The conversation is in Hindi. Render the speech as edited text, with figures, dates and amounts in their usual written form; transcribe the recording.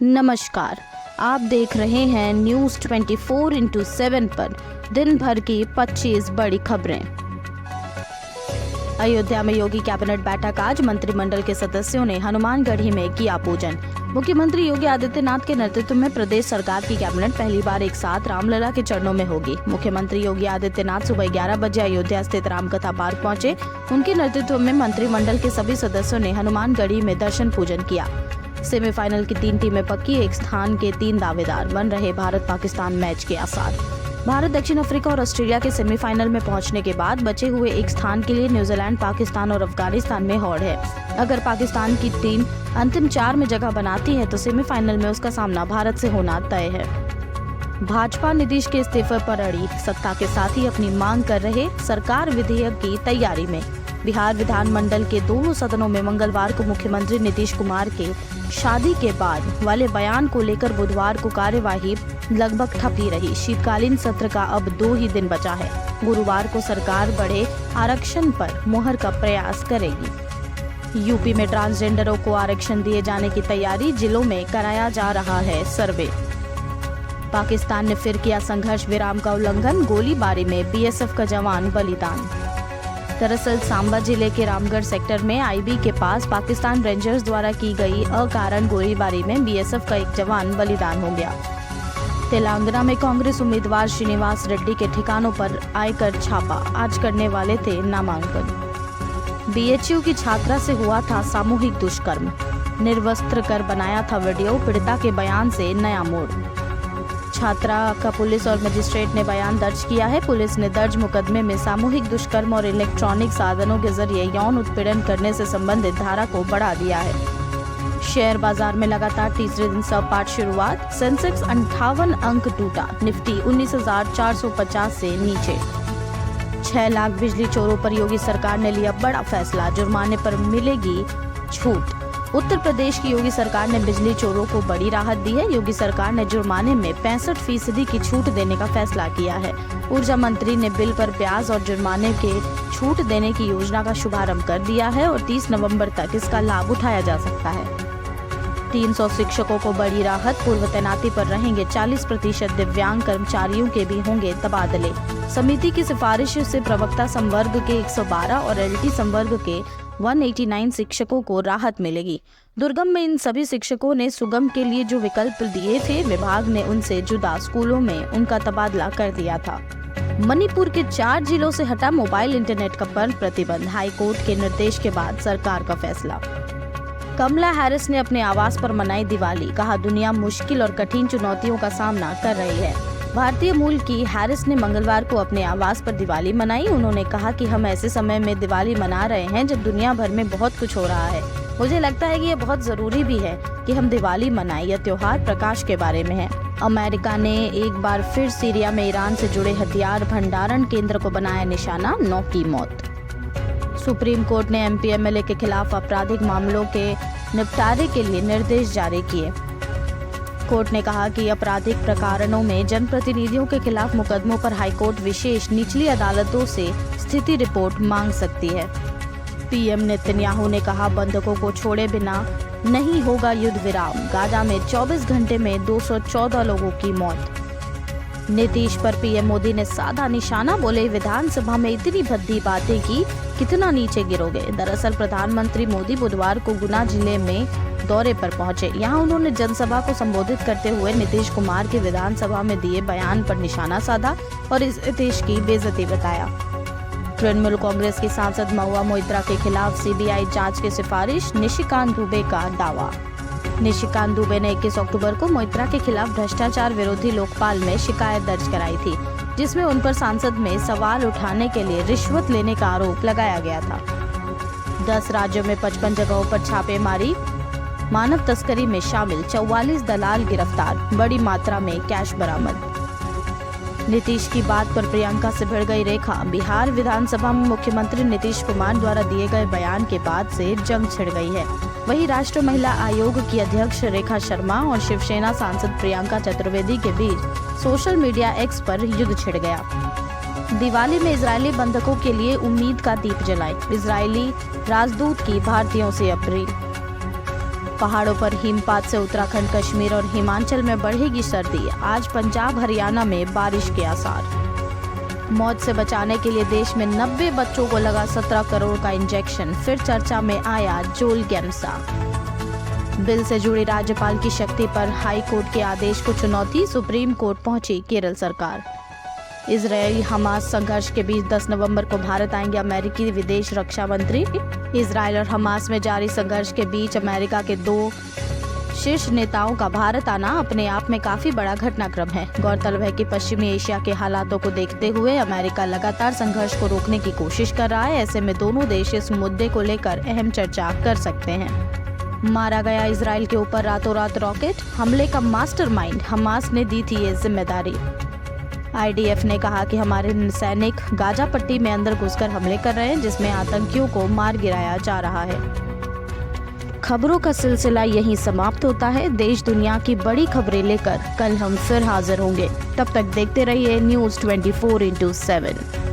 नमस्कार, आप देख रहे हैं न्यूज़ 24x7 पर दिन भर की 25 बड़ी खबरें। अयोध्या में योगी कैबिनेट बैठक आज मंत्रिमंडल के सदस्यों ने हनुमानगढ़ी में किया पूजन। मुख्यमंत्री योगी आदित्यनाथ के नेतृत्व में प्रदेश सरकार की कैबिनेट पहली बार एक साथ रामलला के चरणों में होगी। मुख्यमंत्री योगी आदित्यनाथ सुबह 11 बजे अयोध्या स्थित रामकथा पार्क पहुंचे। उनके नेतृत्व में मंत्रिमंडल के सभी सदस्यों ने हनुमानगढ़ी में दर्शन पूजन किया। सेमीफाइनल की 3 टीमें पक्की, एक स्थान के 3 दावेदार बन रहे भारत पाकिस्तान मैच के आसार। भारत दक्षिण अफ्रीका और ऑस्ट्रेलिया के सेमीफाइनल में पहुंचने के बाद बचे हुए एक स्थान के लिए न्यूजीलैंड, पाकिस्तान और अफगानिस्तान में होड़ है। अगर पाकिस्तान की टीम अंतिम 4 में जगह बनाती है तो सेमीफाइनल में उसका सामना भारत से होना तय है। भाजपा नीतीश के इस्तीफे पर अड़ी, सत्ता के साथ ही अपनी मांग कर रहे सरकार विधेयक की तैयारी में। बिहार विधानमंडल के दोनों सदनों में मंगलवार को मुख्यमंत्री नीतीश कुमार के शादी के बाद वाले बयान को लेकर बुधवार को कार्यवाही लगभग ठपी रही। शीतकालीन सत्र का अब 2 ही दिन बचा है। गुरुवार को सरकार बढ़े आरक्षण पर मुहर का प्रयास करेगी। यूपी में ट्रांसजेंडरों को आरक्षण दिए जाने की तैयारी, जिलों में कराया जा रहा है सर्वे। पाकिस्तान ने फिर किया संघर्ष विराम का उल्लंघन, गोलीबारी में बीएसएफ का जवान बलिदान। दरअसल सांबा जिले के रामगढ़ सेक्टर में आईबी के पास पाकिस्तान रेंजर्स द्वारा की गई अकारण गोलीबारी में बीएसएफ का एक जवान बलिदान हो गया। तेलंगाना में कांग्रेस उम्मीदवार श्रीनिवास रेड्डी के ठिकानों पर आयकर छापा, आज करने वाले थे नामांकन। बीएचयू की छात्रा से हुआ था सामूहिक दुष्कर्म, निर्वस्त्र कर बनाया था वीडियो, पीड़िता के बयान से नया मोड़। छात्रा का पुलिस और मजिस्ट्रेट ने बयान दर्ज किया है। पुलिस ने दर्ज मुकदमे में सामूहिक दुष्कर्म और इलेक्ट्रॉनिक साधनों के जरिए यौन उत्पीड़न करने से संबंधित धारा को बढ़ा दिया है। शेयर बाजार में लगातार तीसरे दिन सपाट शुरुआत, सेंसेक्स 58 अंक टूटा, निफ्टी 19,450 से नीचे। 6 लाख बिजली चोरों पर योगी सरकार ने लिया बड़ा फैसला, जुर्माने पर मिलेगी छूट। उत्तर प्रदेश की योगी सरकार ने बिजली चोरों को बड़ी राहत दी है। योगी सरकार ने जुर्माने में 65% की छूट देने का फैसला किया है। ऊर्जा मंत्री ने बिल पर ब्याज और जुर्माने के छूट देने की योजना का शुभारंभ कर दिया है और 30 नवंबर तक इसका लाभ उठाया जा सकता है। 300 शिक्षकों को बड़ी राहत, पूर्व तैनाती पर रहेंगे 40%, दिव्यांग कर्मचारियों के भी होंगे तबादले। समिति की सिफारिश से प्रवक्ता संवर्ग के 112 और एलटी संवर्ग के 189 शिक्षकों को राहत मिलेगी। दुर्गम में इन सभी शिक्षकों ने सुगम के लिए जो विकल्प दिए थे, विभाग ने उनसे जुदा स्कूलों में उनका तबादला कर दिया था। मणिपुर के 4 जिलों से हटा मोबाइल इंटरनेट पर प्रतिबंध, हाईकोर्ट के निर्देश के बाद सरकार का फैसला। कमला हैरिस ने अपने आवास पर मनाई दिवाली, कहा दुनिया मुश्किल और कठिन चुनौतियों का सामना कर रही है। भारतीय मूल की हैरिस ने मंगलवार को अपने आवास पर दिवाली मनाई। उन्होंने कहा कि हम ऐसे समय में दिवाली मना रहे हैं जब दुनिया भर में बहुत कुछ हो रहा है। मुझे लगता है कि यह बहुत जरूरी भी है कि हम दिवाली मनाएं। यह त्योहार प्रकाश के बारे में है। अमेरिका ने एक बार फिर सीरिया में ईरान से जुड़े हथियार भंडारण केंद्र को बनाया निशाना, 9 की मौत। सुप्रीम कोर्ट ने एमपी एमएलए के खिलाफ आपराधिक मामलों के निपटारे के लिए निर्देश जारी किए। कोर्ट ने कहा कि आपराधिक प्रकरणों में जनप्रतिनिधियों के खिलाफ मुकदमों पर हाईकोर्ट विशेष निचली अदालतों से स्थिति रिपोर्ट मांग सकती है। पीएम नेतन्याहू ने कहा बंधकों को छोड़े बिना नहीं होगा युद्ध विराम। गाजा में 24 घंटे में 214 लोगों की मौत। नीतीश पर पीएम मोदी ने साधा निशाना, बोले विधानसभा में इतनी भद्दी बातें की, कितना नीचे गिरोगे। दरअसल प्रधानमंत्री मोदी बुधवार को गुना जिले में दौरे पर पहुंचे। यहां उन्होंने जनसभा को संबोधित करते हुए नीतीश कुमार के विधानसभा में दिए बयान पर निशाना साधा और इस देश की बेइज्जती बताया। तृणमूल कांग्रेस की सांसद महुआ मोइत्रा के खिलाफ सीबीआई जांच की सिफारिश, निशिकांत दुबे का दावा। निशिकांत दुबे ने 21 अक्टूबर को मोइत्रा के खिलाफ भ्रष्टाचार विरोधी लोकपाल में शिकायत दर्ज कराई थी, जिसमें उन पर संसद में सवाल उठाने के लिए रिश्वत लेने का आरोप लगाया गया था। 10 राज्यों में 55 जगहों पर छापेमारी, मानव तस्करी में शामिल 44 दलाल गिरफ्तार, बड़ी मात्रा में कैश बरामद। नीतीश की बात पर प्रियंका से भिड़ गई रेखा। बिहार विधानसभा में मुख्यमंत्री नीतीश कुमार द्वारा दिए गए बयान के बाद से जंग छिड़ गई है। वहीं राष्ट्रीय महिला आयोग की अध्यक्ष रेखा शर्मा और शिवसेना सांसद प्रियंका चतुर्वेदी के बीच सोशल मीडिया एक्स पर युद्ध छिड़ गया। दिवाली में इजरायली बंधकों के लिए उम्मीद का दीप जलाएं, इजरायली राजदूत की भारतीयों से अपील। पहाड़ों पर हिमपात से उत्तराखंड, कश्मीर और हिमाचल में बढ़ेगी सर्दी। आज पंजाब, हरियाणा में बारिश के आसार। मौत से बचाने के लिए देश में 90 बच्चों को लगा 17 करोड़ का इंजेक्शन। फिर चर्चा में आया जोलगेमसा। बिल से जुड़ी राज्यपाल की शक्ति पर हाई कोर्ट के आदेश को चुनौती। सुप्रीम कोर्ट पहुंची केरल सरकार। इजरायल हमास संघर्ष के बीच 10 नवंबर को भारत आएंगे अमेरिकी विदेश रक्षा मंत्री। इजरायल और हमास में जारी संघर्ष के बीच अमेरिका के 2 शीर्ष नेताओं का भारत आना अपने आप में काफी बड़ा घटनाक्रम है। गौरतलब है कि पश्चिमी एशिया के हालातों को देखते हुए अमेरिका लगातार संघर्ष को रोकने की कोशिश कर रहा है। ऐसे में दोनों देश इस मुद्दे को लेकर अहम चर्चा कर सकते हैं। मारा गया इजरायल के ऊपर रातों रात रॉकेट हमले का मास्टरमाइंड, हमास ने दी थी ये जिम्मेदारी। IDF ने कहा कि हमारे सैनिक गाजा पट्टी में अंदर घुसकर हमले कर रहे हैं, जिसमें आतंकियों को मार गिराया जा रहा है। खबरों का सिलसिला यहीं समाप्त होता है। देश दुनिया की बड़ी खबरें लेकर कल हम फिर हाजिर होंगे। तब तक देखते रहिए News 24/7।